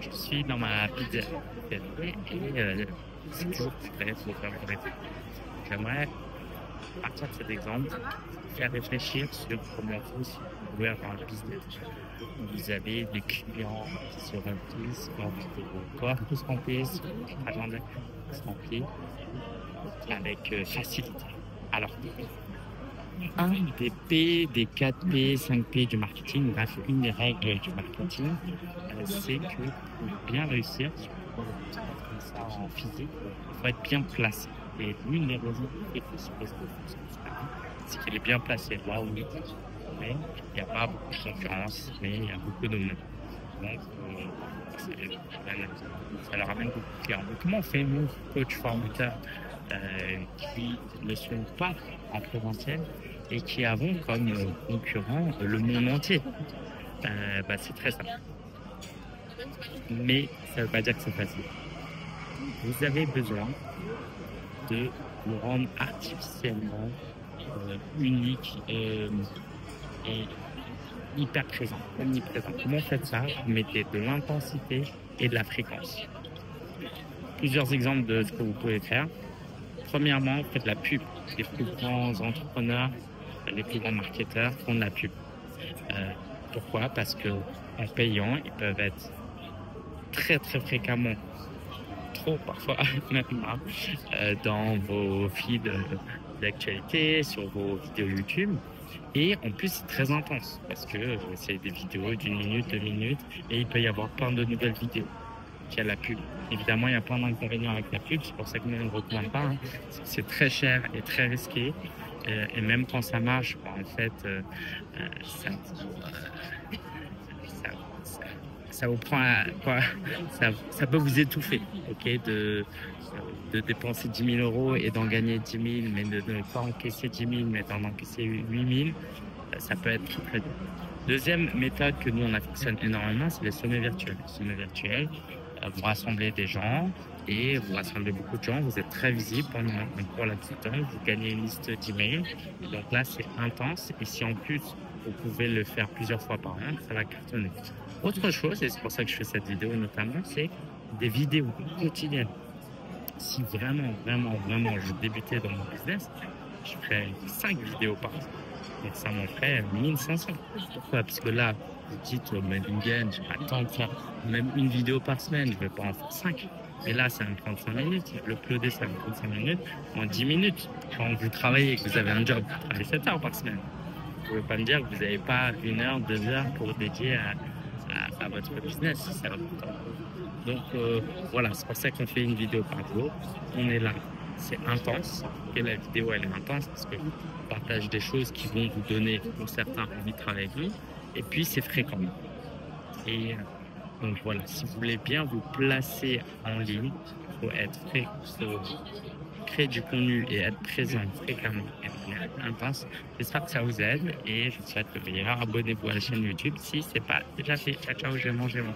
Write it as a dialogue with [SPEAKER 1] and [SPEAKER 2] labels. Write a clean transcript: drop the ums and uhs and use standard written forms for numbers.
[SPEAKER 1] Je suis dans ma pizzeria préférée et c'est toujours frais, faut faire le répéter. J'aimerais, à partir de cet exemple, faire réfléchir sur comment vous, si vous pouvez avoir un business. Vous avez des clients qui se remplissent, quand vos corps se remplissent, votre agenda se remplit avec facilité. Alors, un des P, des 4 P, 5 P du marketing, bref, une des règles du marketing, c'est que pour bien réussir, pour comme ça en physique, il faut être bien placé. Et l'une des raisons qui fait que ce réseau fonctionne super bien, c'est qu'il est bien placé. Là où mais il n'y a pas beaucoup de concurrence, mais il y a beaucoup de monde. Donc, ça leur amène beaucoup de clients. Donc, comment on fait, nous, coach formateurs, qui ne sont pas en présentiel et qui avons comme concurrent le monde entier? C'est très simple. Mais ça ne veut pas dire que c'est facile. Vous avez besoin de vous rendre artificiellement unique et hyper présent, omniprésent. Comment vous faites ça? Vous mettez de l'intensité et de la fréquence. Plusieurs exemples de ce que vous pouvez faire. Premièrement, faites de la pub. Les plus grands entrepreneurs, les plus grands marketeurs font de la pub. Pourquoi? Parce que en payant, ils peuvent être très très fréquemment, trop parfois même, dans vos feeds d'actualité, sur vos vidéos YouTube. Et en plus, c'est très intense parce que c'est des vidéos d'une minute, 2 minutes, et il peut y avoir plein de nouvelles vidéos qui a la pub. Évidemment, il y a plein d'inconvénients avec la pub, c'est pour ça que nous, on ne recommande pas. Hein. C'est très cher et très risqué. Et même quand ça marche, en fait, ça vous prend quoi, ça peut vous étouffer, ok, de dépenser 10 000 euros et d'en gagner 10 000, mais de ne pas encaisser 10 000, mais d'en encaisser 8 000, ça peut être très, très dur. Deuxième méthode que nous, on affectionne énormément, c'est les sommets virtuels. Les sommets virtuels, vous rassemblez des gens et vous rassemblez beaucoup de gens, vous êtes très visible pendant un court laps de temps, vous gagnez une liste d'emails. Donc là, c'est intense et si en plus, vous pouvez le faire plusieurs fois par an, ça va cartonner. Autre chose, et c'est pour ça que je fais cette vidéo notamment, c'est des vidéos quotidiennes. Si vraiment, vraiment, vraiment je débutais dans mon business, je ferais 5 vidéos par jour. Donc ça m'en ferait 1500. Pourquoi? Parce que là, vous dites, mais Lingen, j'ai pas le temps de faire même une vidéo par semaine, je vais pas en faire 5. Et là, ça me prend 5 minutes. Le uploader, ça me prend 5 minutes. En 10 minutes, quand vous travaillez et que vous avez un job, vous travaillez 7 heures par semaine. Vous pouvez pas me dire que vous n'avez pas 1 heure, 2 heures pour dédier à votre business. Ça va tout le temps. Donc voilà, c'est pour ça qu'on fait une vidéo par jour. On est là, c'est intense. Et la vidéo, elle est intense parce que on partage des choses qui vont vous donner, pour certains, envie de travailler avec nous. Et puis, c'est fréquent. Et donc voilà, si vous voulez bien vous placer en ligne, il faut être créer du contenu et être présent fréquemment et de manière intense. J'espère que ça vous aide et je vous souhaite le meilleur. Abonnez-vous à la chaîne YouTube si ce n'est pas déjà fait. Ciao, ciao, je vais manger moi.